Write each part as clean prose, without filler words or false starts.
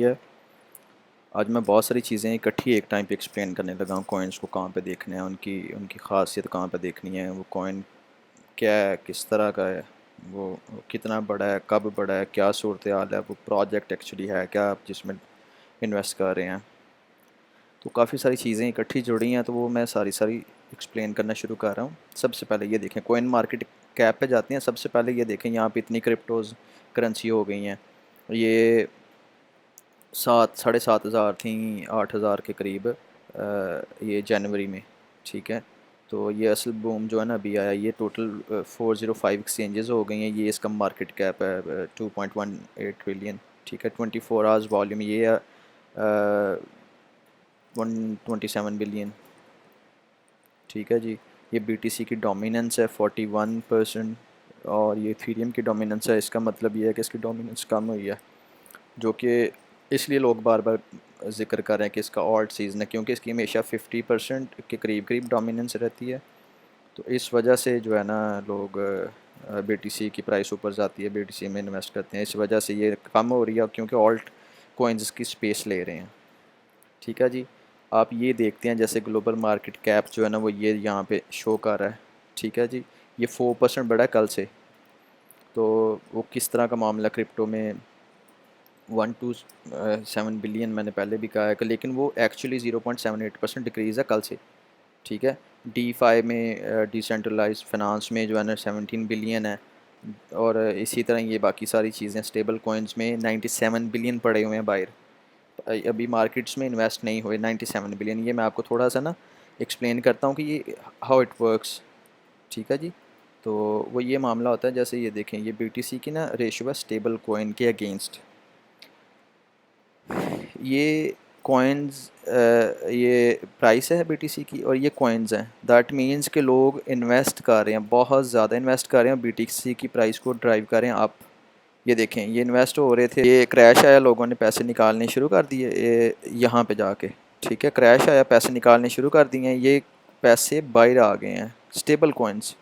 है। आज मैं बहुत सारी चीज़ें इकट्ठी एक टाइम पे एक्सप्लेन करने लगा हूँ। कॉइन्स को कहाँ पे देखना है, उनकी उनकी ख़ासियत कहाँ पे देखनी है, वो कॉइन क्या है, किस तरह का है, वो कितना बड़ा है, कब बड़ा है, क्या सूरत हाल है, वो प्रोजेक्ट एक्चुअली है क्या आप जिसमें इन्वेस्ट कर रहे हैं। तो काफ़ी सारी चीज़ें इकट्ठी जुड़ी हैं, तो वो मैं सारी सारी एक्सप्लेन करना शुरू कर रहा हूँ। सबसे पहले ये देखें, कॉइन मार्केट कैप पे जाते हैं। सबसे पहले ये देखें, यहाँ पे इतनी क्रिप्टोज करेंसी हो गई हैं। ये 7 साढ़े 7 हज़ार थी, 8 हज़ार के करीब ये जनवरी में। ठीक है, तो ये असल बूम जो है ना अभी आया, ये टोटल 405 एक्सचेंजेस हो गई हैं। ये इसका मार्केट कैप है 2.18 ट्रिलियन। ठीक है, 24 आवर्स वॉल्यूम ये है 127 बिलियन। ठीक है जी। ये BTC की डोमिनेंस है 41%, और ये इथेरियम की डोमिनेंस है। इसका मतलब ये है कि इसकी डोमिनेंस कम हुई है, जो कि इसलिए लोग बार बार जिक्र कर रहे हैं कि इसका ऑल्ट सीज़न है, क्योंकि इसकी हमेशा 50% के करीब करीब डोमिनेंस रहती है। तो इस वजह से जो है ना लोग BTC की प्राइस ऊपर जाती है, BTC में इन्वेस्ट करते हैं। इस वजह से ये कम हो रही है, क्योंकि ऑल्ट कोइंस की स्पेस ले रहे हैं। ठीक है जी। आप ये देखते हैं, जैसे ग्लोबल मार्केट कैप जो है ना वो ये यहाँ पे शो कर रहा है। ठीक है जी। ये 4% बढ़ा है कल से। तो वो किस तरह का मामला क्रिप्टो में 127 बिलियन मैंने पहले भी कहा है कि, लेकिन वो एक्चुअली 0.78% डिक्रीज़ है कल से। ठीक है। D5 में डिसेंट्रलाइज फाइनेंस में जो है ना 17 बिलियन है। और इसी तरह ये बाकी सारी चीज़ें स्टेबल कॉइन्स में 97 बिलियन पड़े हुए हैं बाहर। अभी मार्केट्स में इन्वेस्ट नहीं हुए 97 बिलियन। ये मैं आपको थोड़ा सा ना एक्सप्लेन करता हूँ कि ये हाउ इट वर्क्स। ठीक है जी। तो वो ये मामला होता है, जैसे ये देखें, ये BTC की ना रेशियो है स्टेबल कॉइन के अगेंस्ट। ये कॉइन्स ये प्राइस है BTC की, और ये कॉइन्स हैं। दैट मीन्स कि लोग इन्वेस्ट कर रहे हैं, बहुत ज़्यादा इन्वेस्ट कर रहे हैं, BTC की प्राइस को ड्राइव कर रहे हैं अप। ये देखें, ये इन्वेस्ट हो रहे थे, ये क्रैश आया, लोगों ने पैसे निकालने शुरू कर दिए ये यहाँ पे जाके। ठीक है, क्रैश आया, पैसे निकालने शुरू कर दिए, ये पैसे बाहर आ गए हैं। स्टेबल कॉइन्स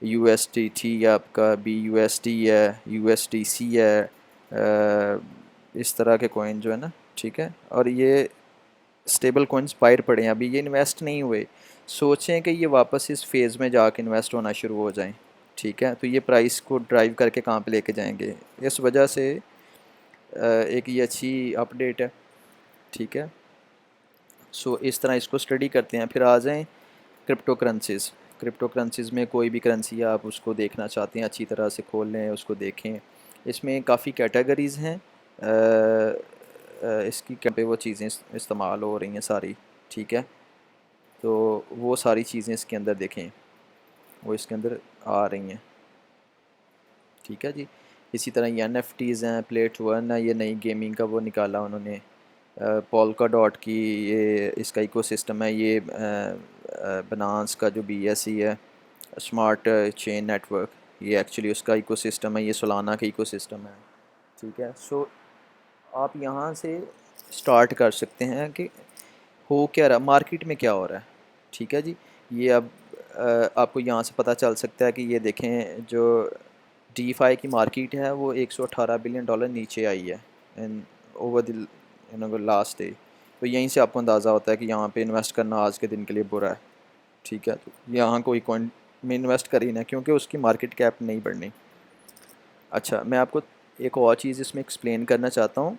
USDT है, आपका BUSD है, USDC है, इस तरह के कॉइन जो है ना। ठीक है, और ये स्टेबल कॉइन्स बाहर पड़े हैं, अभी ये इन्वेस्ट नहीं हुए। सोचें कि ये वापस इस फेज़ में जाके इन्वेस्ट होना शुरू हो जाएं। ठीक है, तो ये प्राइस को ड्राइव करके कहाँ पे लेके जाएंगे। इस वजह से एक ये अच्छी अपडेट है। ठीक है, सो इस तरह इसको स्टडी करते हैं। फिर आ जाएं क्रिप्टो करेंसीज़। क्रिप्टो करेंसीज़ में कोई भी करेंसी आप उसको देखना चाहते हैं, अच्छी तरह से खोल लें, उसको देखें। इसमें काफ़ी कैटेगरीज़ हैं। इसकी पे वो चीज़ें इस्तेमाल हो रही हैं सारी। ठीक है, तो वो सारी चीज़ें इसके अंदर देखें, वो इसके अंदर आ रही हैं। ठीक है जी। इसी तरह ये NFTs हैं, Play2Earn है, ये नई गेमिंग का वो निकाला उन्होंने। पोल्का डॉट की ये इसका इकोसिस्टम है। ये बनांस का जो BSC है, स्मार्ट चेन नेटवर्क, ये एक्चुअली उसका इकोसिस्टम है। ये सोलाना का इकोसिस्टम है। ठीक है, सो आप यहाँ से स्टार्ट कर सकते हैं कि हो क्या रहा, मार्केट में क्या हो रहा है। ठीक है जी। ये अब आपको यहाँ से पता चल सकता है कि ये देखें, जो DeFi की मार्केट है वो 118 बिलियन डॉलर नीचे आई है इन ओवर द लास्ट डे। तो यहीं से आपको अंदाज़ा होता है कि यहाँ पे इन्वेस्ट करना आज के दिन के लिए बुरा है। ठीक है, तो यहाँ कोई कॉइन में इन्वेस्ट कर ही ना, क्योंकि उसकी मार्केट कैप नहीं बढ़नी। अच्छा, मैं आपको एक और चीज़ इसमें एक्सप्लेन करना चाहता हूँ।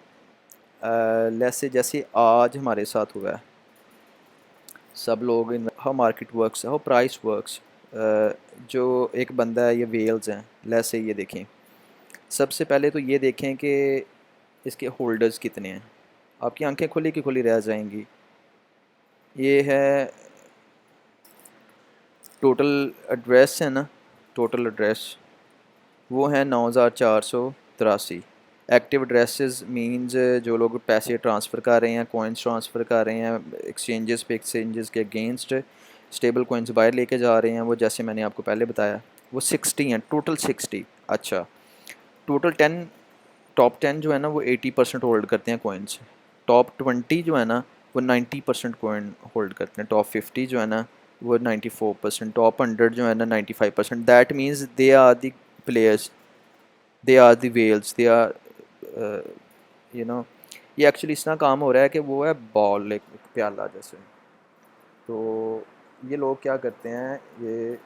जैसे जैसे आज हमारे साथ हुआ है, सब लोग in how market works, how price works. जो एक बंदा है, ये वेल्स हैं, जैसे ये देखें। सबसे पहले तो ये देखें कि इसके होल्डर्स कितने हैं। आपकी आंखें खुली की खुली रह जाएंगी। ये है टोटल एड्रेस है ना, टोटल एड्रेस वो है 9483। एक्टिव एड्रेसेस मींस जो लोग पैसे ट्रांसफ़र कर रहे हैं, कॉइन्स ट्रांसफ़र कर रहे हैं एक्सचेंजेस पे, एक्सचेंजेस के अगेंस्ट स्टेबल कॉइन्स बाहर लेके जा रहे हैं, वो जैसे मैंने आपको पहले बताया वो 60 हैं, टोटल 60। अच्छा, टोटल 10, टॉप 10 जो है ना वो 80% होल्ड करते हैं कॉइन्स। टॉप 20 जो है ना वो 90% कॉइन होल्ड करते हैं। टॉप 50 जो है ना वो 94%। टॉप 100 जो है ना 95%। That means they are the players, they are the wells, they are you know ये एक्चुअली इस तरह काम हो रहा है कि वो है बॉल, एक प्याला जैसे। तो ये लोग क्या करते हैं, ये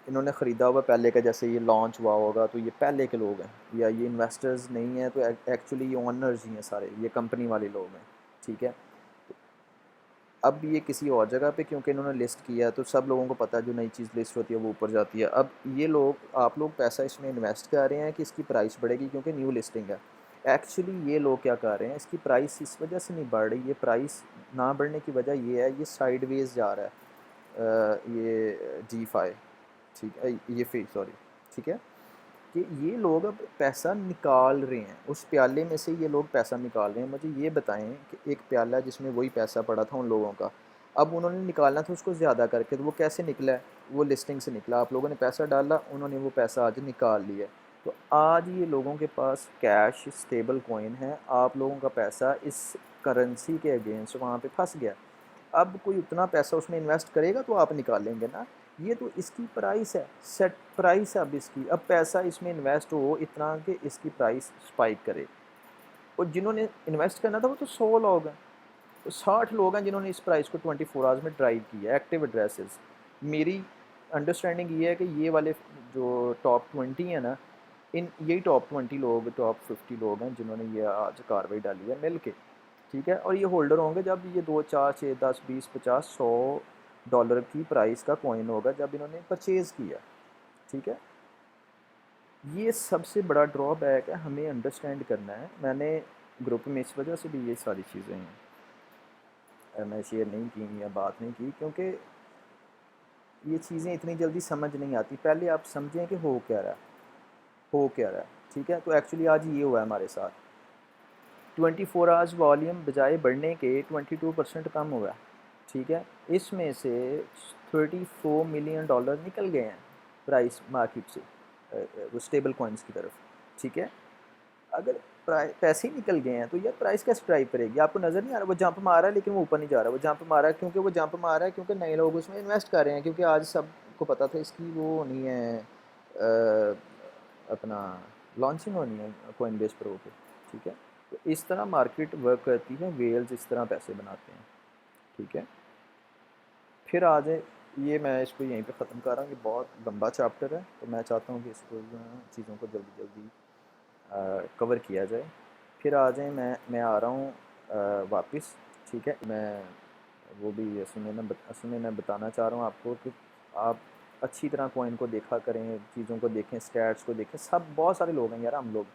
इन्होंने ख़रीदा हुआ पहले का, जैसे ये लॉन्च हुआ होगा तो ये पहले के लोग हैं, या ये इन्वेस्टर्स नहीं हैं, तो एक्चुअली ये ओनर्स ही हैं सारे, ये कंपनी वाले लोग हैं, ठीक है। अब ये किसी और जगह पे क्योंकि इन्होंने लिस्ट किया है, तो सब लोगों को पता है जो नई चीज़ लिस्ट होती है वो ऊपर जाती है। अब ये लोग, आप लोग पैसा इसमें इन्वेस्ट कर रहे हैं कि इसकी प्राइस बढ़ेगी क्योंकि न्यू लिस्टिंग है। एक्चुअली ये लोग क्या कर रहे हैं, इसकी प्राइस इस वजह से नहीं बढ़ रही, ये प्राइस ना बढ़ने की वजह ये है, ये साइडवेज जा रहा है। ये जी5, ठीक है, ये फी सॉरी, ठीक है, कि ये लोग अब पैसा निकाल रहे हैं उस प्याले में से, ये लोग पैसा निकाल रहे हैं। मुझे ये बताएं कि एक प्याला जिसमें वही पैसा पड़ा था उन लोगों का, अब उन्होंने निकालना था उसको ज़्यादा करके, तो वो कैसे निकला है, वो लिस्टिंग से निकला। आप लोगों ने पैसा डाला, उन्होंने वो पैसा आज निकाल लिया। तो आज ये लोगों के पास कैश स्टेबल कॉइन है, आप लोगों का पैसा इस करेंसी के अगेंस्ट वहाँ पे फंस गया। अब कोई उतना पैसा उसमें इन्वेस्ट करेगा तो आप निकालेंगे ना, ये तो इसकी प्राइस है, सेट प्राइस है अब इसकी। अब पैसा इसमें इन्वेस्ट हो इतना कि इसकी प्राइस स्पाइक करे, और जिन्होंने इन्वेस्ट करना था वो तो 100 लोग हैं, तो 60 लोग हैं जिन्होंने इस प्राइस को 24 आवर्स में ड्राइव किया। एक्टिव एड्रेसेस, मेरी अंडरस्टैंडिंग ये है कि ये वाले जो टॉप 20 है ना, इन यही टॉप 20 लोग, टॉप 50 लोग हैं जिन्होंने ये आज कार्रवाई डाली है मिल के, ठीक है। और ये होल्डर होंगे जब ये 2, 4, 6, 10, 20, 50, $100 की प्राइस का कॉइन होगा जब इन्होंने परचेज़ किया, ठीक है। ये सबसे बड़ा ड्रॉबैक है, हमें अंडरस्टैंड करना है। मैंने ग्रुप में इस वजह से भी ये सारी चीज़ें मैं शेयर नहीं की या बात नहीं की, क्योंकि ये चीज़ें इतनी जल्दी समझ नहीं आती। पहले आप समझें कि हो क्या रहा है, हो क्या रहा है, ठीक है। तो एक्चुअली आज ये हुआ है हमारे साथ, 24 आवर्स वॉल्यूम बजाय बढ़ने के 22% कम हुआ, ठीक है। इसमें से $34 मिलियन निकल गए हैं प्राइस मार्केट से, वो स्टेबल कॉइन्स की तरफ, ठीक है। अगर पैसे ही निकल गए हैं तो यार प्राइस कैसे ड्राइव करेगी, आपको नज़र नहीं आ रहा, वो जंप मार रहा है लेकिन वो ऊपर नहीं जा रहा। वो जंप मार रहा है क्योंकि वो जंप मार रहा है क्योंकि नए लोग उसमें इन्वेस्ट कर रहे हैं, क्योंकि आज सबको पता था इसकी वो होनी है, अपना लॉन्चिंग होनी है कोइन बेस प्रो पे, ठीक है। तो इस तरह मार्केट वर्क करती है, वेल्स इस तरह पैसे बनाते हैं, ठीक है। फिर आ जाए, ये मैं इसको यहीं पे ख़त्म कर रहा हूँ, ये बहुत लंबा चैप्टर है, तो मैं चाहता हूँ कि इसको चीज़ों को जल्दी जल्दी कवर किया जाए। फिर आ जाए, मैं आ रहा हूँ वापस, ठीक है। मैं वो भी असल में मैं बताना चाह रहा हूँ आपको कि आप अच्छी तरह कॉइन को देखा करें, चीज़ों को देखें, स्टैट्स को देखें। सब बहुत सारे लोग हैं यार, हम लोग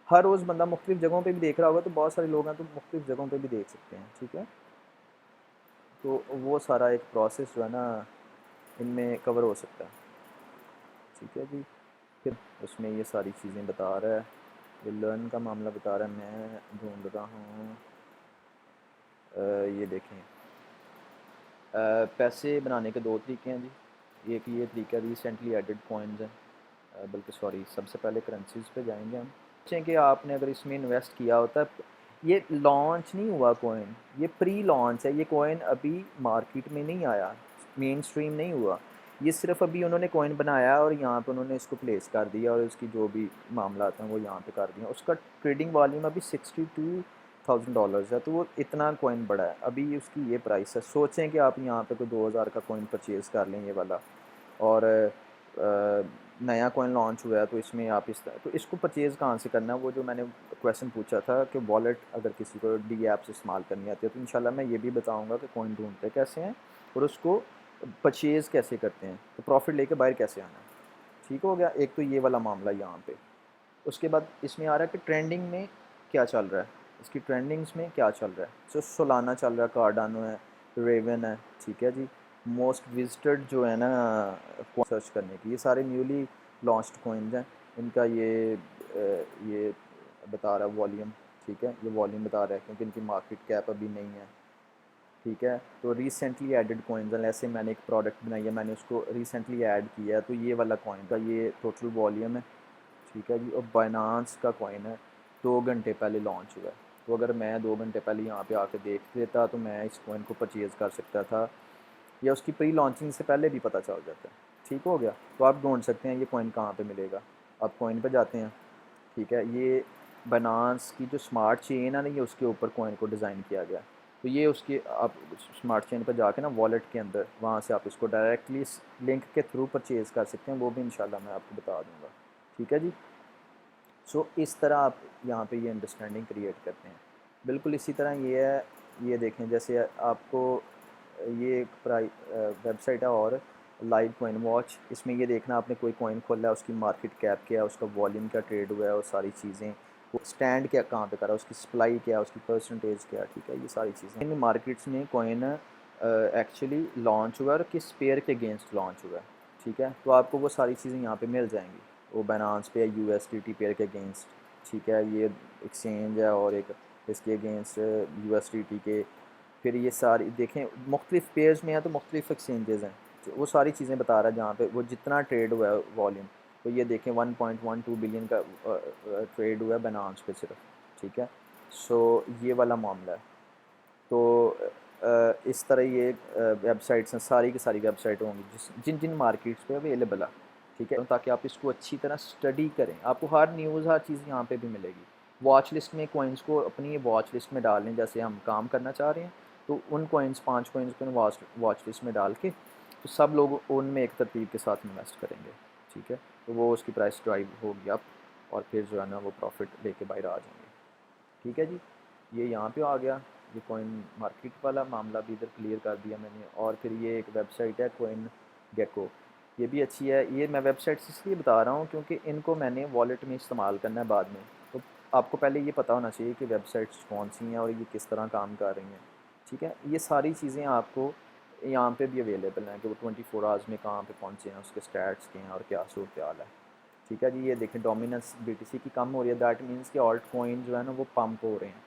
हर रोज़ बंदा मुख्तलिफ़ जगहों पे भी देख रहा होगा, तो बहुत सारे लोग हैं तो मुख्तलिफ़ जगहों पे भी देख सकते हैं, ठीक है। तो वो सारा एक प्रोसेस जो है ना, इनमें कवर हो सकता है, ठीक है जी। फिर उसमें ये सारी चीज़ें बता रहा है, ये लर्न का मामला बता रहा है। मैं ढूंढ रहा हूँ, ये देखें, पैसे बनाने के दो तरीके हैं जी। एक ये तरीका रिसेंटली एडेड कॉइन्स हैं, बल्कि सॉरी, सबसे पहले करेंसीज़ पे जाएंगे हम। सोचें कि आपने अगर इसमें इन्वेस्ट किया होता, ये लॉन्च नहीं हुआ कॉइन, ये प्री लॉन्च है, ये कॉइन अभी मार्केट में नहीं आया, मेन स्ट्रीम नहीं हुआ, ये सिर्फ अभी उन्होंने कॉइन बनाया और यहाँ पे उन्होंने इसको प्लेस कर दिया और उसकी जो भी मामला हैं वो यहाँ पे कर दिया। उसका ट्रेडिंग वॉल्यूम अभी $62,000 है, तो वो इतना कॉइन बड़ा है, अभी उसकी ये प्राइस है। सोचें कि आप यहाँ पे कोई 2000 का कॉइन परचेज़ कर लें ये वाला, और नया कॉइन लॉन्च हुआ है, तो इसमें आप तो इसको परचेज़ कहाँ से करना है, वो जो मैंने क्वेश्चन पूछा था कि वॉलेट अगर किसी को डी ऐप्स इस्तेमाल करनी आती है, तो इंशाल्लाह मैं ये भी बताऊँगा कि कॉइन ढूंढते कैसे हैं और उसको परचेज़ कैसे करते हैं, तो प्रॉफिट लेके बाहर कैसे आना है, ठीक हो गया। एक तो ये वाला मामला यहाँ पे। उसके बाद इसमें आ रहा है कि ट्रेंडिंग में क्या चल रहा है, इसकी ट्रेंडिंग्स में क्या चल रहा है। तो सोलाना चल रहा है, कार्डानो है, रेवन है, ठीक है जी। मोस्ट विजिटेड जो है ना सर्च करने की, ये सारे न्यूली लॉन्च्ड कॉइन्स हैं। इनका ये बता रहा है वॉल्यूम, ठीक है, ये वॉल्यूम बता रहा है क्योंकि इनकी मार्केट कैप अभी नहीं है, ठीक है। तो रिसेंटली एडेड कॉइन्स हैं, ऐसे मैंने एक प्रोडक्ट बनाई है, मैंने उसको रिसेंटली ऐड किया है, तो ये वाला कॉइन का ये टोटल वॉल्यूम है, ठीक है जी। और बाइनांस का कॉइन है, 2 घंटे पहले लॉन्च हुआ है, तो अगर मैं 2 घंटे पहले यहाँ पे आके देख लेता तो मैं इस कॉइन को परचेज़ कर सकता था, या उसकी प्री लॉन्चिंग से पहले भी पता चल जाता है, ठीक हो गया। तो आप ढूंढ सकते हैं ये कॉइन कहाँ पे मिलेगा, आप कॉइन पे जाते हैं, ठीक है। ये बाइनेंस की जो स्मार्ट चेन है ना, ये उसके ऊपर कॉइन को डिज़ाइन किया गया। तो ये उसकी आप स्मार्ट चेन पर जाके ना वॉलेट के अंदर वहाँ से आप इसको डायरेक्टली इस लिंक के थ्रू परचेज़ कर सकते हैं, वो भी इंशाल्लाह मैं आपको बता दूँगा। ठीक है जी। सो इस तरह आप यहाँ पे ये अंडरस्टैंडिंग क्रिएट करते हैं। बिल्कुल इसी तरह ये है, ये देखें जैसे आपको ये एक वेबसाइट है और लाइव कॉइन वॉच, इसमें ये देखना आपने कोई कॉइन खोला है, उसकी मार्केट कैप क्या है, उसका वॉल्यूम क्या ट्रेड हुआ है, और सारी चीज़ें, वो स्टैंड क्या कहाँ पे करा, उसकी सप्लाई क्या है, उसकी परसेंटेज क्या है। ठीक है, ये सारी चीज़ें इन मार्केट्स में कॉइन एक्चुअली लॉन्च हुआ है और किस पेयर के अगेंस्ट लॉन्च हुआ है। ठीक है, तो आपको वो सारी चीज़ें यहाँ पे मिल जाएंगी, वो बाइनेंस पे USDT पेयर के अगेंस्ट। ठीक है, ये एक्सचेंज है और एक इसके अगेंस्ट USDT के, फिर ये सारी देखें मुख्तलिफ पेयर्स में है तो मुख्तलिफ एक्सचेंजेस हैं, तो वो सारी चीज़ें बता रहा है जहाँ पे वो जितना ट्रेड हुआ है वॉल्यूम। तो ये देखें 1.12 बिलियन का ट्रेड हुआ है बाइनेंस पे सिर्फ। ठीक है, सो ये वाला मामला है। तो इस तरह ये वेबसाइट्स हैं, सारी की सारी वेबसाइट होंगी जिन जिन मार्केट्स पे अवेलेबल है। ठीक है, ताकि आप इसको अच्छी तरह स्टडी करें, आपको हर न्यूज़ हर चीज़ यहाँ पे भी मिलेगी। वॉच लिस्ट में कॉइन्स को अपनी वॉच लिस्ट में डाल लें, जैसे हम काम करना चाह रहे हैं तो उन कॉइन्स 5 कॉइन्स को वॉच लिस्ट में डाल के तो सब लोग उनमें एक तरतीब के साथ इन्वेस्ट करेंगे। ठीक है, तो वो उसकी प्राइस ड्राइव होगी अप, और फिर जो है ना वो प्रॉफिट लेके बाहर आ जाएंगे। ठीक है जी, ये यहाँ पे आ गया, ये कॉइन मार्केट वाला मामला भी इधर क्लियर कर दिया मैंने। और फिर ये एक वेबसाइट है कॉइन गेको, ये भी अच्छी है। ये मैं वेबसाइट्स इसलिए बता रहा हूँ क्योंकि इनको मैंने वॉलेट में इस्तेमाल करना है बाद में, तो आपको पहले ये पता होना चाहिए कि वेबसाइट्स कौन सी हैं और ये किस तरह काम कर रही हैं। ठीक है, ये सारी चीज़ें आपको यहाँ पे भी अवेलेबल हैं कि वो 24 आवर्स में कहाँ पे पहुँचे हैं, उसके स्टैट्स के हैं और क्या सूरत हाल है। ठीक है जी, ये देखें डोमिनेंस BTC की कम हो रही है, दैट मीन्स कि ऑल्ट कॉइन जो है ना वो पंप हो रहे हैं,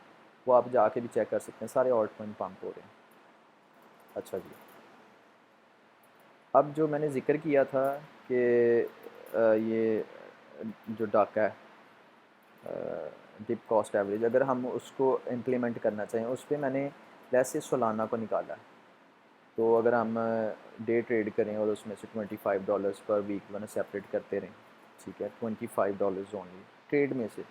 वो आप जाके भी चेक कर सकते हैं, सारे ऑल्ट कॉइन पंप हो रहे हैं। अच्छा जी, अब जो मैंने ज़िक्र किया था कि ये जो डाका है डिप कॉस्ट एवरेज, अगर हम उसको इम्प्लीमेंट करना चाहें, उस पर मैंने वैसे सोलाना को निकाला है। तो अगर हम डे ट्रेड करें और उसमें से $25 पर वीक मैंने सेपरेट करते रहें, ठीक है, $25 ओनली ट्रेड में से,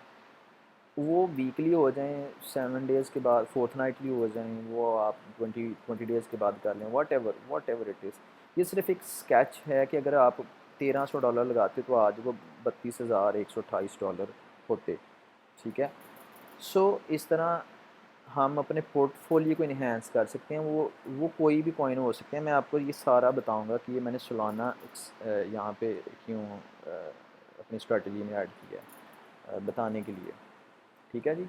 वो वीकली हो जाएं, 7 डेज़ के बाद फोर्थ नाइटली हो जाएं, वो आप 20 डेज़ के बाद कर लें, वट एवर इट इज़। ये सिर्फ एक स्केच है कि अगर आप $1300 लगाते तो आज वो $32,128 होते। ठीक है, सो इस तरह हम अपने पोर्टफोलियो को इन्हेंस कर सकते हैं। वो कोई भी कॉइन हो सकते हैं, मैं आपको ये सारा बताऊंगा कि ये मैंने सोलाना यहाँ पे क्यों अपनी स्ट्रेटजी में ऐड किया है, बताने के लिए। ठीक है जी,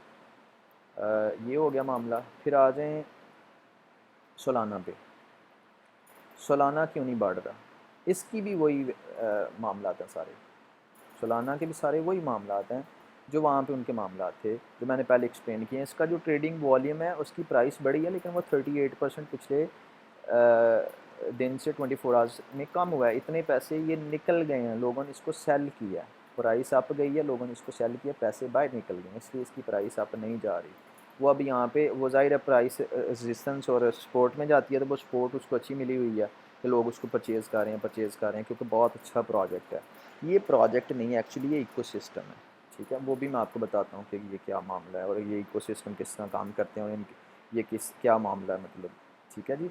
ये हो गया मामला। फिर आ जाएं सोलाना पे, सोलाना क्यों नहीं बढ़ रहा, इसकी भी वही मामला हैं सारे, सोलाना के भी सारे वही मामला हैं जो वहाँ पे उनके मामला थे, जो मैंने पहले एक्सप्लेन किए हैं। इसका जो ट्रेडिंग वॉल्यूम है उसकी प्राइस बढ़ी है, लेकिन वो 38% पिछले दिन से 24 आवर्स में कम हुआ है। इतने पैसे ये निकल गए हैं, लोगों ने इसको सेल किया, प्राइस अप गई है, लोगों ने इसको सेल किया, पैसे बाहर निकल गए, इसलिए इसकी प्राइस अप नहीं जा रही। वो अब यहाँ पे वो ज़ाहिर है प्राइस रेजिस्टेंस और सपोर्ट में जाती है, तो वो सपोर्ट उसको अच्छी मिली हुई है कि लोग उसको परचेज़ कर रहे हैं क्योंकि बहुत अच्छा प्रोजेक्ट है। ये प्रोजेक्ट नहीं है एक्चुअली, ये इकोसिस्टम है। ठीक है, वो भी मैं आपको बताता हूँ कि ये क्या मामला है और ये इकोसिस्टम किस तरह काम करते हैं और ये किस क्या मामला है मतलब। ठीक है जी,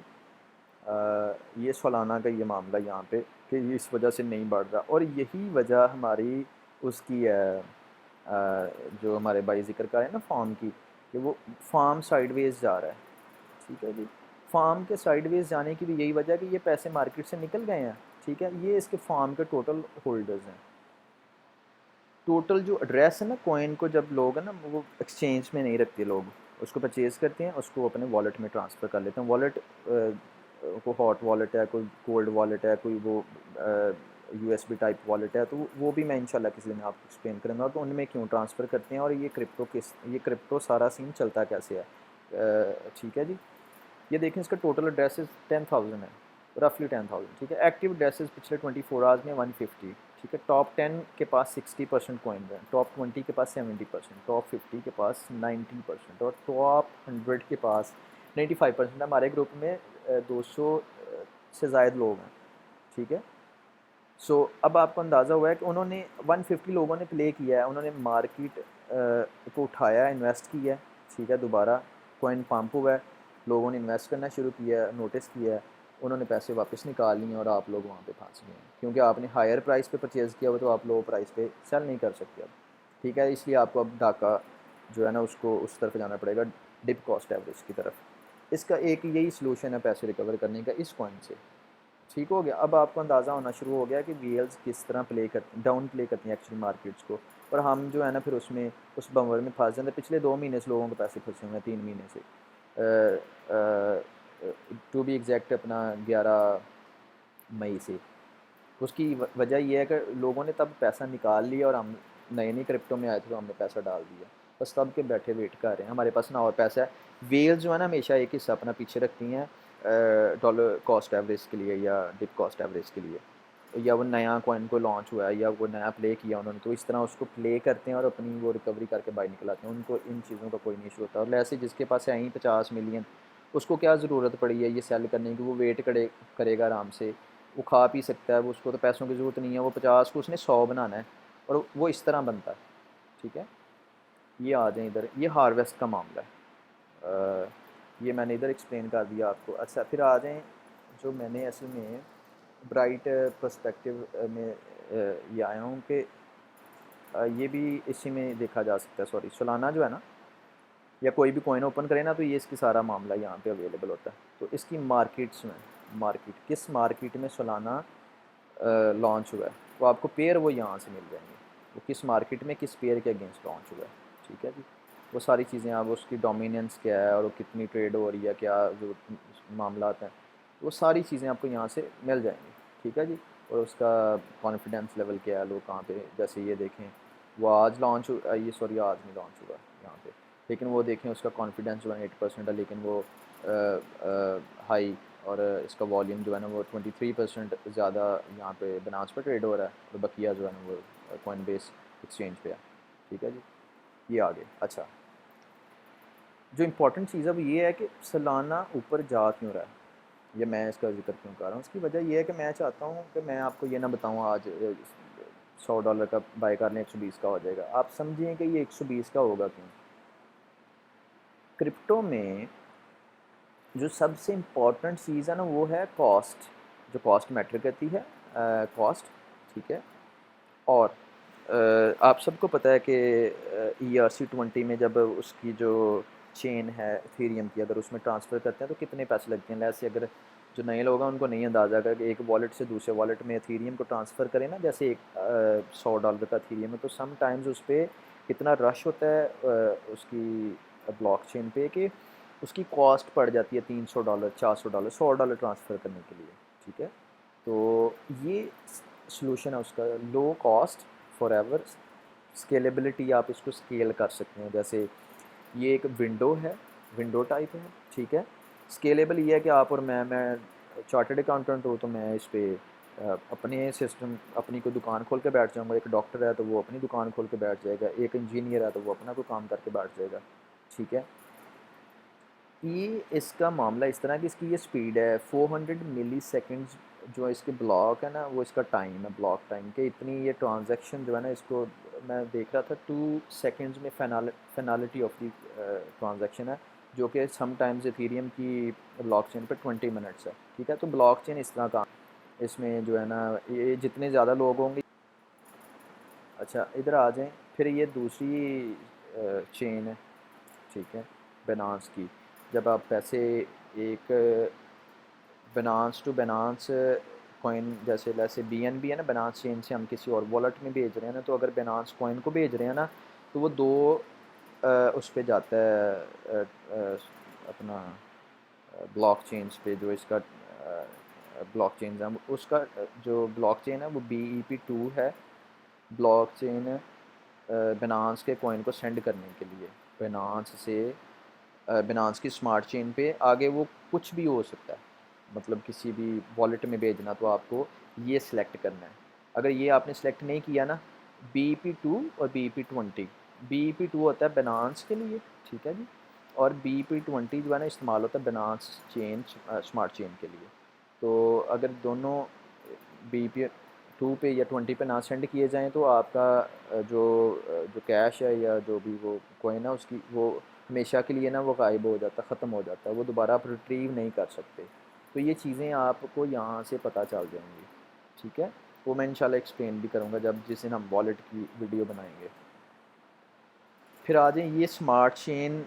ये सालाना का ये मामला यहाँ पे कि ये इस वजह से नहीं बढ़ रहा, और यही वजह हमारी उसकी जो हमारे भाई जिक्र कर रहे हैं ना फार्म की, कि वो फार्म साइडवेज जा रहा है। ठीक है जी, फार्म के साइडवेज जाने की भी यही वजह है कि ये पैसे मार्केट से निकल गए हैं। ठीक है, ये इसके फार्म के टोटल होल्डर्स हैं। टोटल जो एड्रेस है ना कॉइन को, जब लोग है ना वो एक्सचेंज में नहीं रखते, लोग उसको परचेज़ करते हैं, उसको अपने वॉलेट में ट्रांसफ़र कर लेते हैं। वॉलेट को हॉट वॉलेट है, कोई कोल्ड वॉलेट है, कोई वो USB टाइप वॉलेट है, तो वो भी मैं इंशाल्लाह किसी दिन आपको एक्सप्लेन करूँगा तो उनमें क्यों ट्रांसफ़र करते हैं और ये क्रिप्टो सारा सीन चलता कैसे है। ठीक है जी, ये देखें इसका टोटल एड्रेसेस 10,000 है, रफली 10,000। ठीक है, एक्टिव एड्रेसेस पिछले 24 आवर्स में 150। ठीक है, टॉप 10 के पास 60% कॉइन है, टॉप 20 के पास 70%, टॉप 50 के पास 90% और टॉप 100 के पास 95%। हमारे ग्रुप में 200 से ज़ायद लोग हैं। ठीक है, अब आपको अंदाज़ा हुआ है कि उन्होंने 150 लोगों ने प्ले किया है, उन्होंने मार्केट को उठाया, इन्वेस्ट किया है, ठीक है, दोबारा कॉइन पंप हुआ है, लोगों ने इन्वेस्ट करना शुरू किया है, नोटिस किया है, उन्होंने पैसे वापस निकाल लिए और आप लोग वहाँ पे फंस गए हैं क्योंकि आपने हायर प्राइस पे परचेज़ किया हुआ, तो आप लो प्राइस पे सेल नहीं कर सकते अब, ठीक है। इसलिए आपको अब डाका जो है ना उसको उस तरफ जाना पड़ेगा, डिप कॉस्ट एवरेज की तरफ। इसका एक यही सलूशन है पैसे रिकवर करने का इस कॉइन से, ठीक हो गया। अब आपको अंदाज़ा होना शुरू हो गया कि वीएल्स किस तरह प्ले कर डाउन प्ले करती हैं एक्चुअली मार्केट्स को, और हम जो है ना फिर उसमें उस बंवर में फंस जाते हैं। पिछले 2 महीने से लोगों के पैसे फंसे हुए हैं, 3 महीने से, टू बी एग्जैक्ट अपना 11 मई से। उसकी वजह ये है कि लोगों ने तब पैसा निकाल लिया और हम नए नए क्रिप्टो में आए थे तो हमने पैसा डाल दिया, बस तब के बैठे वेट कर रहे हैं, हमारे पास ना और पैसा है। वेल्स जो है ना हमेशा एक हिस्सा अपना पीछे रखती हैं डॉलर कॉस्ट एवरेज के लिए या डिप कॉस्ट एवरेज के लिए, या वो नया कॉइन को लॉन्च हुआ है या वो नया प्ले किया उन्होंने, तो इस तरह उसको प्ले करते हैं और अपनी वो रिकवरी करके बाहर निकलाते हैं, उनको इन चीज़ों का कोई नहीं इशू होता। और ऐसे जिसके पास है ही 50 मिलियन, उसको क्या ज़रूरत पड़ी है ये सेल करने की, वो वेट करेगा आराम से, वो खा पी सकता है, वो उसको तो पैसों की ज़रूरत नहीं है, वो 50 को उसने 100 बनाना है और वो इस तरह बनता है, ठीक है। ये आ जाए इधर, ये हार्वेस्ट का मामला है, ये मैंने इधर एक्सप्लेन कर दिया आपको। अच्छा फिर आ जाएँ जो मैंने असल में ब्राइट पर्सपेक्टिव में ये आया हूँ कि ये भी इसी में देखा जा सकता है, सॉरी सोलाना जो है ना, या कोई भी कॉइन ओपन करे ना तो ये इसकी सारा मामला यहाँ पे अवेलेबल होता है। तो इसकी मार्केट्स में, मार्केट किस मार्केट में सोलाना लॉन्च हुआ है, वो आपको पेयर वो यहाँ से मिल जाएंगे, वो किस मार्केट में किस पेयर के अगेंस्ट लॉन्च हुआ है, ठीक है जी। वो सारी चीज़ें, आप उसकी डोमिनेंस क्या है और वो कितनी ट्रेड हो रही है, क्या जो मामला हैं, वो सारी चीज़ें आपको यहाँ से मिल जाएंगी, ठीक है जी। और उसका कॉन्फिडेंस लेवल क्या है, लोग कहाँ पे, जैसे ये देखें वो आज लॉन्च ये सॉरी आज नहीं लॉन्च हुआ यहाँ पे, लेकिन वो देखें उसका कॉन्फिडेंस जो है 8% है, लेकिन वो हाई, और इसका वॉल्यूम जो है ना वो 23% ज़्यादा यहाँ पे बनास पर ट्रेड हो रहा है, और बकिया जो है ना वो कॉइन बेस एक्सचेंज पे है, ठीक है जी। ये आगे अच्छा, जो इम्पोर्टेंट चीज़ है वो ये है कि सालाना ऊपर जा क्यों रहा है, ये मैं इसका जिक्र क्यों कर रहा हूँ। उसकी वजह ये है कि मैं चाहता हूँ कि मैं आपको ये ना बताऊँ आज $100 का बाय कर लें 120 का हो जाएगा, आप समझें कि ये 120 का होगा क्यों। क्रिप्टो में जो सबसे इम्पोर्टेंट चीज़ है ना वो है कॉस्ट, जो कॉस्ट मैटर करती है, कॉस्ट, ठीक है। और आप सबको पता है कि ERC-20 में जब उसकी जो चेन है इथेरियम की, अगर उसमें ट्रांसफ़र करते हैं तो कितने पैसे लगते हैं। ऐसे अगर जो नए लोग हैं उनको नहीं अंदाज़ा अगर कि एक वॉलेट से दूसरे वॉलेट में इथेरियम को ट्रांसफ़र करें ना, जैसे एक $100 का इथेरियम है, तो सम टाइम्स उस पर इतना रश होता है उसकी ब्लॉकचेन पे कि उसकी कॉस्ट पड़ जाती है $300, $400, $100 ट्रांसफ़र करने के लिए, ठीक है। तो ये सलूशन है उसका, low cost for ever scalability, आप इसको स्केल कर सकते हैं। जैसे ये एक विंडो है, विंडो टाइप है, ठीक है। स्केलेबल ये है कि आप और मैं चार्टर्ड अकाउंटेंट हो तो मैं इस पर अपने सिस्टम अपनी कोई दुकान खोल के बैठ जाऊँगा, एक डॉक्टर है तो वो अपनी दुकान खोल के बैठ जाएगा, एक इंजीनियर है तो वो अपना कोई काम करके बैठ जाएगा, ठीक है। ये इसका मामला इस तरह कि इसकी ये स्पीड है 400 मिली सेकेंड्स, जो इसके ब्लॉक है ना वो इसका टाइम है, ब्लॉक टाइम के इतनी ये ट्रांजैक्शन जो है ना, इसको मैं देख रहा था 2 सेकेंड्स में फाइनलिटी ऑफ दी ट्रांजैक्शन है, जो कि समटाइम्स इथेरियम की ब्लॉकचेन पे 20 मिनट्स है, ठीक है। तो ब्लॉकचेन इस तरह का, इसमें जो है ना ये जितने ज़्यादा लोग होंगे। अच्छा इधर आ जाएं, फिर ये दूसरी चेन है, ठीक है, बिनांस की। जब आप पैसे एक बिनांस टू बिनांस कॉइन, जैसे BNB है ना, बिनांस चेन से हम किसी और वॉलेट में भेज रहे हैं ना, तो अगर बिनांस कॉइन को भेज रहे हैं ना तो वो दो उस पे जाता है अपना ब्लॉक चेन्स पे, जो इसका ब्लॉक चेन है उसका जो ब्लॉक चेन है वो BEP2 है, ब्लॉक चेन बिनांस के कॉइन को सेंड करने के लिए बिनांस से बिनांस की स्मार्ट चेन पे आगे वो कुछ भी हो सकता है, मतलब किसी भी वॉलेट में भेजना, तो आपको ये सिलेक्ट करना है। अगर ये आपने सिलेक्ट नहीं किया ना, BEP2 और BEP20, BEP2 होता है बिनांस के लिए, ठीक है जी, और BEP20 जो है ना इस्तेमाल होता है बिनांस चेन स्मार्ट चेन के लिए। तो अगर दोनों BEP 2 पे या 20 पे ना सेंड किए जाएं तो आपका जो कैश है या जो भी वो कोइन है उसकी वो हमेशा के लिए ना वो गायब हो जाता है, ख़त्म हो जाता है, वो दोबारा आप रिट्रीव नहीं कर सकते। तो ये चीज़ें आपको यहाँ से पता चल जाएंगी, ठीक है। वो मैं इंशाल्लाह एक्सप्लेन भी करूँगा जब जिस दिन हम वॉलेट की वीडियो बनाएंगे। फिर आ जाएँ ये स्मार्ट चेन।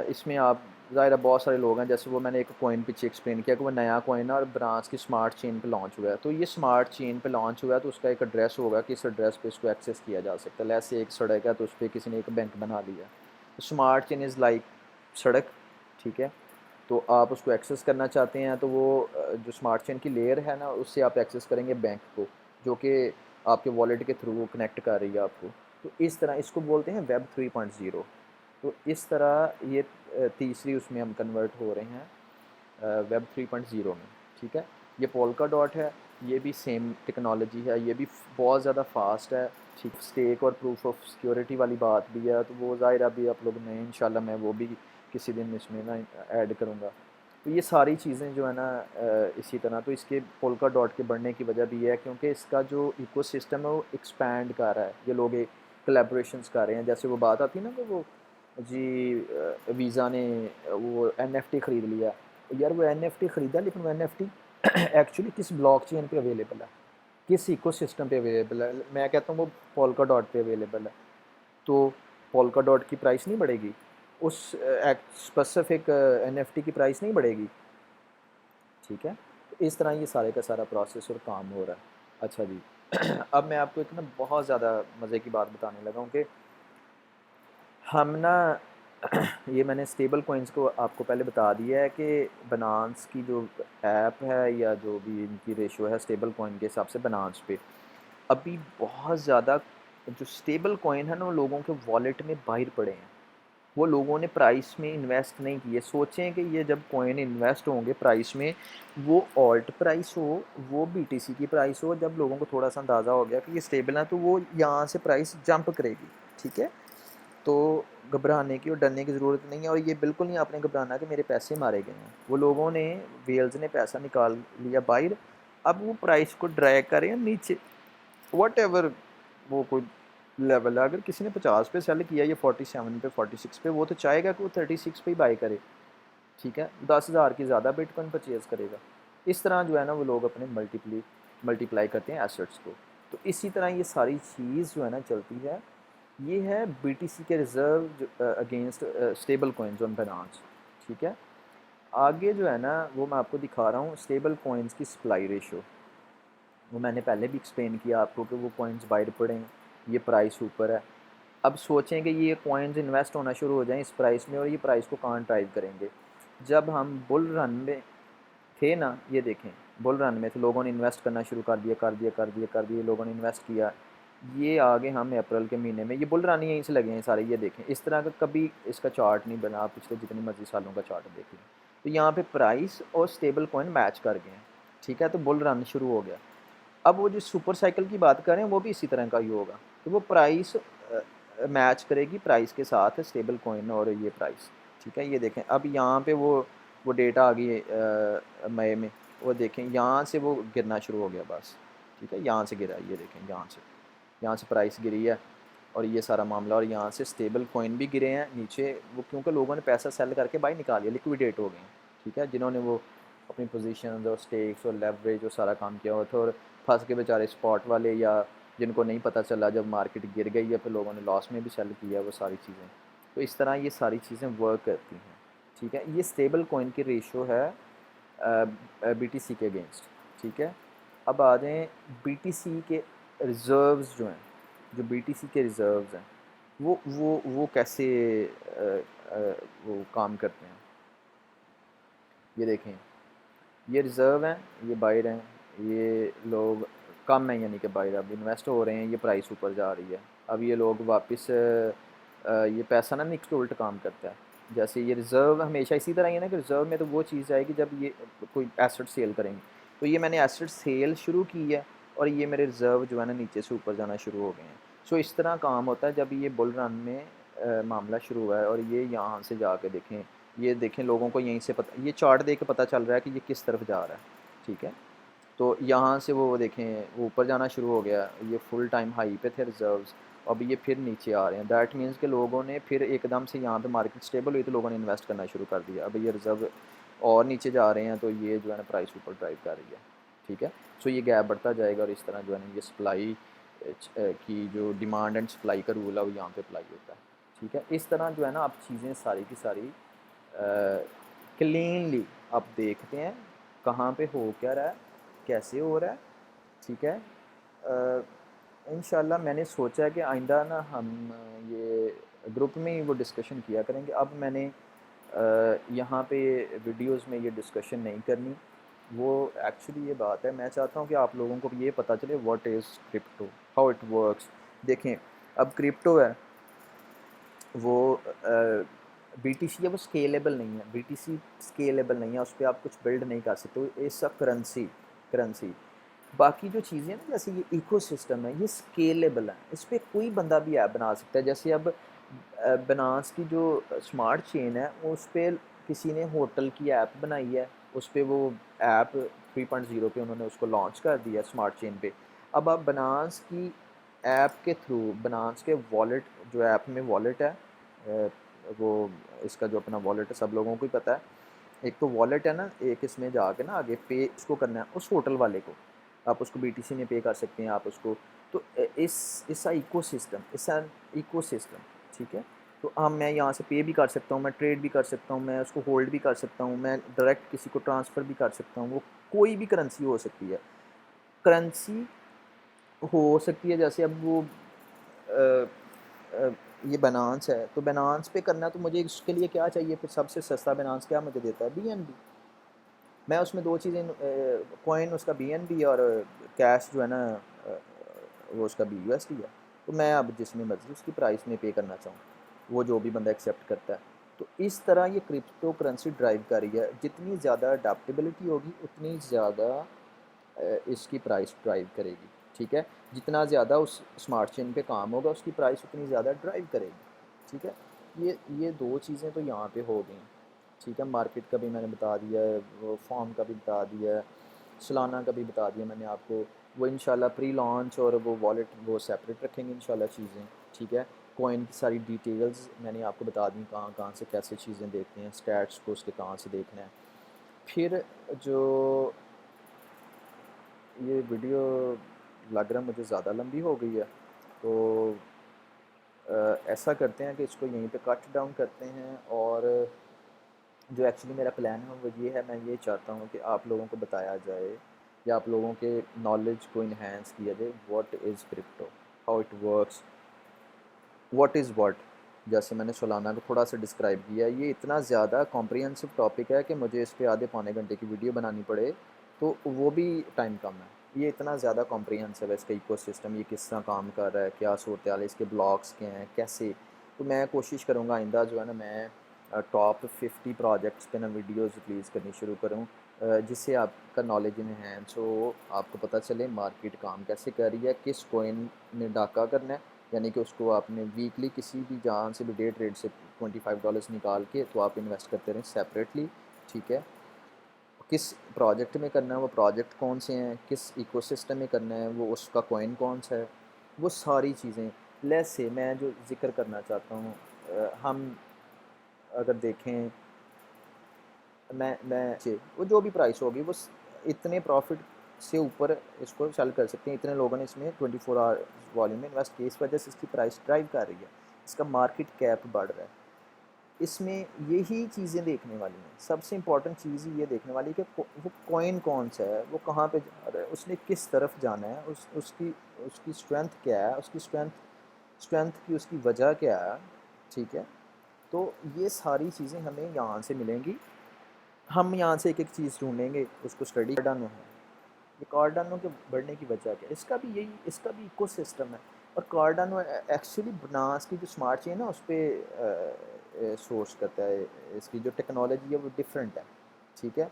इसमें आप ज़ाहिर है बहुत सारे लोग हैं, जैसे वो मैंने एक कॉइन पीछे एक्सप्लेन किया कि वो नया कॉइन है और ब्रांच की स्मार्ट चेन पे लॉन्च हुआ है। तो ये स्मार्ट चेन पे लॉन्च हुआ है तो उसका एक एड्रेस होगा कि इस एड्रेस पे इसको एक्सेस किया जा सकता है। ऐसे एक सड़क है तो उस पर किसी ने एक बैंक बना लिया। तो स्मार्ट चेन इज़ लाइक सड़क, ठीक है। तो आप उसको एक्सेस करना चाहते हैं तो वो जो स्मार्ट चेन की लेयर है ना उससे आप एक्सेस करेंगे बैंक को, जो कि आपके वॉलेट के थ्रू वो कनेक्ट कर रही है आपको। तो इस तरह इसको बोलते हैं वेब 3.0। तो इस तरह ये तीसरी उसमें हम कन्वर्ट हो रहे हैं वेब 3.0 में, ठीक है। ये पोल्का डॉट है, ये भी सेम टेक्नोलॉजी है, ये भी बहुत ज़्यादा फास्ट है, ठीक। स्टेक और प्रूफ ऑफ सिक्योरिटी वाली बात भी है, तो वो ज़ाहिर अभी आप लोग ने इंशाल्लाह मैं वो भी किसी दिन इसमें ना ऐड करूँगा। तो ये सारी चीज़ें जो है ना इसी तरह तो इसके पोल्का डॉट के बढ़ने की वजह भी है क्योंकि इसका जो इकोसिस्टम है वो एक्सपैंड कर रहा है। ये लोग एक कोलैबोरेशंस कर रहे हैं, जैसे वो बात आती है ना कि वो जी वीज़ा ने वो एनएफटी ख़रीद लिया। यार वो एनएफटी ख़रीदा लेकिन वो एनएफटी एक्चुअली किस ब्लॉकचेन पे अवेलेबल है, किस इकोसिस्टम पे अवेलेबल है? मैं कहता हूँ वो पोल्का डॉट पे अवेलेबल है। तो पोल्का डॉट की प्राइस नहीं बढ़ेगी, उस स्पेसिफिक एनएफटी की प्राइस नहीं बढ़ेगी, ठीक है। तो इस तरह ये सारे का सारा प्रोसेस और काम हो रहा है। अच्छा जी अब मैं आपको एक ना बहुत ज़्यादा मज़े की बात बताने लगा हूँ कि हम ना ये मैंने स्टेबल कॉइन्स को आपको पहले बता दिया है कि बनांस की जो ऐप है या जो भी इनकी रेशो है स्टेबल कॉइन के हिसाब से बनांस पे अभी बहुत ज़्यादा जो स्टेबल कॉइन है ना वो लोगों के वॉलेट में बाहर पड़े हैं। वो लोगों ने प्राइस में इन्वेस्ट नहीं किए। सोचें कि ये जब कॉइन इन्वेस्ट होंगे प्राइस में, वो ऑल्ट प्राइस हो, वो बीटीसी की प्राइस हो, जब लोगों को थोड़ा सा अंदाज़ा हो गया कि ये स्टेबल है तो वो यहाँ से प्राइस जंप करेगी, ठीक है। तो घबराने की और डरने की ज़रूरत नहीं है और ये बिल्कुल नहीं आपने घबराना कि मेरे पैसे मारे गए हैं। वो लोगों ने वेल्स ने पैसा निकाल लिया बाहर, अब वो प्राइस को ड्रैग करें नीचे वट एवर वो कोई लेवल है। अगर किसी ने 50 पे सेल किया या 47 पे 46 पे, वो तो चाहेगा कि वो 36 पे ही बाई करे, ठीक है। 10,000 की ज़्यादा बिटकॉइन परचेज़ करेगा। इस तरह जो है ना वो लोग अपने मल्टीप्लाई करते हैं एसेट्स को। तो इसी तरह ये सारी चीज़ जो है ना चलती है। ये है बीटीसी के reserve against stable coins on Binance, ठीक है। आगे जो है ना वो मैं आपको दिखा रहा हूँ स्टेबल कॉइन्स की सप्लाई रेशो। वो मैंने पहले भी एक्सप्लेन किया आपको कि वो कॉइन्स बाहर पड़े हैं, ये प्राइस ऊपर है। अब सोचें कि ये कॉइन्स इन्वेस्ट होना शुरू हो जाएं इस प्राइस में और ये प्राइस को कहाँ ड्राइव करेंगे। जब हम बुल रन में थे ना, ये देखें बुल रन में थे, लोगों ने इन्वेस्ट करना शुरू कर दिया, लोगों ने इन्वेस्ट किया। ये आगे हम अप्रैल के महीने में, ये बुल रन यहीं से लगे हैं सारे, ये देखें इस तरह का कभी इसका चार्ट नहीं बना, आप पिछले जितनी मर्जी सालों का चार्ट देख लें। तो यहाँ पे प्राइस और स्टेबल कॉइन मैच कर गए हैं, ठीक है। तो बुल रन शुरू हो गया। अब वो जो सुपर साइकिल की बात करें वो भी इसी तरह का ही होगा। तो वो प्राइस मैच करेगी प्राइस के साथ स्टेबल कॉइन और ये प्राइस, ठीक है। ये देखें अब यहाँ पे वो डेटा आ गई मई में, वो देखें यहाँ से वो गिरना शुरू हो गया बस, ठीक है। यहाँ से गिरा, ये देखें यहाँ से प्राइस गिरी है और ये सारा मामला, और यहाँ से स्टेबल कॉइन भी गिरे हैं नीचे, वो क्योंकि लोगों ने पैसा सेल करके बाहर निकाल लिया, लिक्विडेट हो गए, ठीक है। जिन्होंने वो अपनी पोजीशंस और स्टेक्स और लेवरेज और सारा काम किया हुआ था और फंस के बेचारे स्पॉट वाले या जिनको नहीं पता चला जब मार्केट गिर गई है फिर लोगों ने लॉस में भी सेल किया वो सारी चीज़ें। तो इस तरह ये सारी चीज़ें वर्क करती हैं, ठीक है। ये स्टेबल कॉइन की रेशो है बीटीसी के अगेंस्ट, ठीक है। अब आ जाएँ बीटीसी के रिज़र्व्स जो हैं, जो बीटीसी के रिज़र्व्स हैं वो कैसे वो काम करते हैं। ये देखें ये रिज़र्व हैं, ये बाहर हैं, ये लोग कम हैं यानी कि बाहर अब इन्वेस्ट हो रहे हैं, ये प्राइस ऊपर जा रही है। अब ये लोग वापस ये पैसा ना मिक्स उल्ट काम करता है। जैसे ये रिज़र्व हमेशा इसी तरह ही है ना कि रिज़र्व में तो वो चीज़ आएगी जब ये कोई एसेट सेल करेंगे। तो ये मैंने एसेट सेल शुरू की है और ये मेरे रिज़र्व जो है ना नीचे से ऊपर जाना शुरू हो गए हैं। सो इस तरह काम होता है जब ये बुल रन में मामला शुरू हुआ है। और ये यहाँ से जाके देखें, ये देखें लोगों को यहीं से पता, ये चार्ट देख के पता चल रहा है कि ये किस तरफ जा रहा है, ठीक है। तो यहाँ से वो देखें वो ऊपर जाना शुरू हो गया, ये फुल टाइम हाई पे थे रिजर्व्स, अब ये फिर नीचे आ रहे हैं। दैट मीन्स के लोगों ने फिर एकदम से यहाँ पे मार्केट स्टेबल हुई तो लोगों ने इन्वेस्ट करना शुरू कर दिया। अब ये रिजर्व और नीचे जा रहे हैं तो ये जो है ना प्राइस ऊपर ड्राइव कर रही है, ठीक है। सो ये गैप बढ़ता जाएगा और इस तरह जो है ना ये सप्लाई की जो डिमांड एंड सप्लाई का रूल है वो यहाँ पे अप्लाई होता है, ठीक है। इस तरह जो है ना आप चीज़ें सारी की सारी क्लीनली आप देखते हैं कहाँ पे हो क्या रहा है, कैसे हो रहा है, ठीक है। इंशाल्लाह मैंने सोचा है कि आइंदा ना हम ये ग्रुप में ही वो डिस्कशन किया करेंगे। अब मैंने यहाँ पे वीडियोस में ये डिस्कशन नहीं करनी। वो एक्चुअली ये बात है, मैं चाहता हूँ कि आप लोगों को ये पता चले what is crypto, how it works. देखें अब क्रिप्टो है वो बीटीसी है, वो स्केलेबल नहीं है, बीटीसी स्केलेबल नहीं है, उस पर आप कुछ बिल्ड नहीं कर सकते। It's a currency, currency. बाकी जो चीज़ें ना जैसे ये इकोसिस्टम है ये स्केलेबल है, इस पर कोई बंदा भी ऐप बना सकता है। जैसे अब बनास की जो स्मार्ट चेन है उस पर किसी ने होटल की ऐप बनाई है, उस पर वो ऐप 3.0 पे उन्होंने उसको लॉन्च कर दिया स्मार्ट चेन पे। अब आप बनास की ऐप के थ्रू बनास के वॉलेट, जो ऐप में वॉलेट है वो इसका जो अपना वॉलेट है सब लोगों को ही पता है। एक तो वॉलेट है ना, एक इसमें जाके ना आगे पे इसको करना है उस होटल वाले को, आप उसको बीटीसी में पे कर सकते हैं आप उसको। तो इस इकोसिस्टम, इस इकोसिस्टम, ठीक है। तो हम मैं यहाँ से पे भी कर सकता हूँ, मैं ट्रेड भी कर सकता हूँ, मैं उसको होल्ड भी कर सकता हूँ, मैं डायरेक्ट किसी को ट्रांसफ़र भी कर सकता हूँ। वो कोई भी करेंसी हो सकती है, करेंसी हो सकती है। जैसे अब वो अ, अ, ये बनांस है तो बनांस पे करना तो मुझे इसके लिए क्या चाहिए, फिर सबसे सस्ता बनांस क्या मुझे देता है, बीएनबी। मैं उसमें दो चीज़ें कॉइन उसका बीएनबी और कैश जो है ना वो उसका बीयूएसडी है। तो मैं अब जिसमें मर्जी उसकी प्राइस में पे करना चाहूँ, वो जो भी बंदा एक्सेप्ट करता है। तो इस तरह ये क्रिप्टो करेंसी ड्राइव कर रही है। जितनी ज़्यादा अडेप्टेबिलिटी होगी उतनी ज़्यादा इसकी प्राइस ड्राइव करेगी, ठीक है। जितना ज़्यादा उस स्मार्ट चेन पे काम होगा उसकी प्राइस उतनी ज़्यादा ड्राइव करेगी, ठीक है। ये दो चीज़ें तो यहाँ पे हो गई, ठीक है। मार्केट का भी मैंने बता दिया है, वो फॉर्म का भी बता दिया है, सलाना का भी बता दिया मैंने आपको। वो इंशाल्लाह प्री लॉन्च और वो वॉलेट वो सेपरेट रखेंगे इंशाल्लाह चीज़ें, ठीक है। कॉइन की सारी डिटेल्स मैंने आपको बता दी, कहाँ कहाँ से कैसे चीज़ें देखते हैं, स्टैट्स को उसके कहाँ से देखना है। फिर जो ये वीडियो लग रहा है मुझे ज़्यादा लंबी हो गई है, तो ऐसा करते हैं कि इसको यहीं पे कट डाउन करते हैं। और जो एक्चुअली मेरा प्लान है वो ये है, मैं ये चाहता हूँ कि आप लोगों को बताया जाए या आप लोगों के नॉलेज को इन्हेंस किया जाए what is crypto, how it works, what is what. जैसे मैंने सोलाना को थोड़ा सा डिस्क्राइब किया, ये इतना ज़्यादा कॉम्प्रिहेंसिव टॉपिक है कि मुझे इस पर आधे पौने घंटे की वीडियो बनानी पड़े तो वो भी टाइम कम है। ये इतना ज़्यादा कॉम्प्रिहेंसिव है इसका इकोसिस्टम, ये किस तरह काम कर रहा है, क्या सूरत हाल है, इसके ब्लॉक्स क्या हैं, कैसे। तो मैं कोशिश करूँगा आइंदा जो है ना मैं टॉप 50 प्रोजेक्ट्स पे ना वीडियोस रिलीज़ करनी शुरू करूँ, जिससे आपका नॉलेज इन्हेंस हो, आपको पता चले मार्केट काम कैसे कर रही है, किस कॉइन में डाका करना है। यानी कि उसको आपने वीकली किसी भी जहाँ से भी डे ट्रेड से $25 निकाल के तो आप इन्वेस्ट करते रहें सेपरेटली, ठीक है। किस प्रोजेक्ट में करना है, वो प्रोजेक्ट कौन से हैं, किस इकोसिस्टम में करना है, वो उसका कॉइन कौन सा है, वो सारी चीज़ें। लेट्स से मैं जो जिक्र करना चाहता हूँ, हम अगर देखें, मैं वो जो भी प्राइस होगी वो इतने प्रॉफिट से ऊपर इसको सेल कर सकते हैं। इतने लोगों ने इसमें 24 आवर वॉल्यूम में इन्वेस्ट किया, इस वजह से इसकी प्राइस ड्राइव कर रही है, इसका मार्केट कैप बढ़ रहा है। इसमें यही चीज़ें देखने वाली हैं, सबसे इम्पॉर्टेंट चीज़ ये देखने वाली है कि वो कॉइन कौन सा है, वो कहाँ पे जा रहा है, उसने किस तरफ जाना है, उसकी उसकी स्ट्रेंथ क्या है, उसकी स्ट्रेंथ की उसकी वजह क्या है, ठीक है। तो ये सारी चीज़ें हमें यहाँ से मिलेंगी। हम यहाँ से एक-एक चीज़ ढूँढेंगे, उसको स्टडी कार्डानो है। ये कार्डानो के बढ़ने की वजह क्या है? इसका भी इकोसिस्टम है। और कार्डानो एक्चुअली बनास की जो स्मार्ट चेन है उस पे सोर्स करता है। इसकी जो टेक्नोलॉजी है वो डिफरेंट है, ठीक है।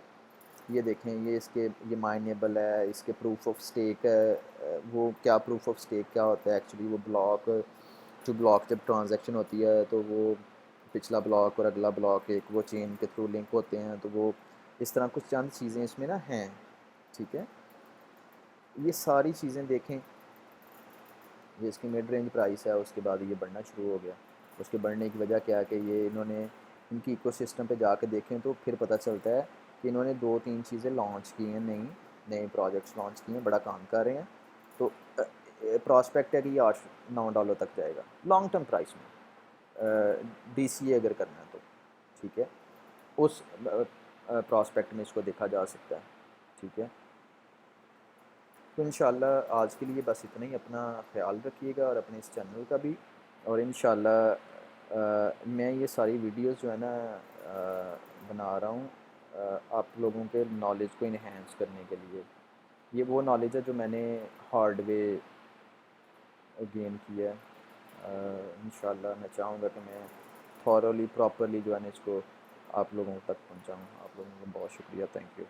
ये देखें, ये माइनेबल है, इसके प्रूफ ऑफ स्टेक है। वो क्या प्रूफ ऑफ स्टेक क्या होता है एक्चुअली, वो ब्लॉक जब ट्रांजैक्शन होती है तो वो पिछला ब्लॉक और अगला ब्लॉक एक वो चेन के थ्रू लिंक होते हैं, तो वो इस तरह कुछ चंद चीज़ें इसमें ना हैं, ठीक है। ये सारी चीज़ें देखें, ये इसकी मिड रेंज प्राइस है, उसके बाद ये बढ़ना शुरू हो गया। उसके बढ़ने की वजह क्या है कि ये इन्होंने इनकी इकोसिस्टम पे जाके देखें तो फिर पता चलता है कि इन्होंने 2-3 चीज़ें लॉन्च की हैं, नई नए प्रोजेक्ट्स लॉन्च किए हैं, बड़ा काम कर रहे हैं। तो प्रॉस्पेक्ट है कि ये $8-9 तक जाएगा लॉन्ग टर्म प्राइस में, DCA अगर करना है तो, ठीक है। उस प्रॉस्पेक्ट में इसको देखा जा सकता है, ठीक है। तो इंशाल्लाह आज के लिए बस इतना ही। अपना ख्याल रखिएगा और अपने इस चैनल का भी। और इंशाल्लाह मैं ये सारी वीडियोस जो है ना बना रहा हूँ आप लोगों के नॉलेज को इन्हेंस करने के लिए। ये वो नॉलेज है जो मैंने हार्ड वे गेन किया है। इंशाल्लाह मैं चाहूँगा कि मैं थॉरली प्रॉपरली जो है ना इसको आप लोगों तक पहुँचाऊँ। आप लोगों का बहुत शुक्रिया, थैंक यू।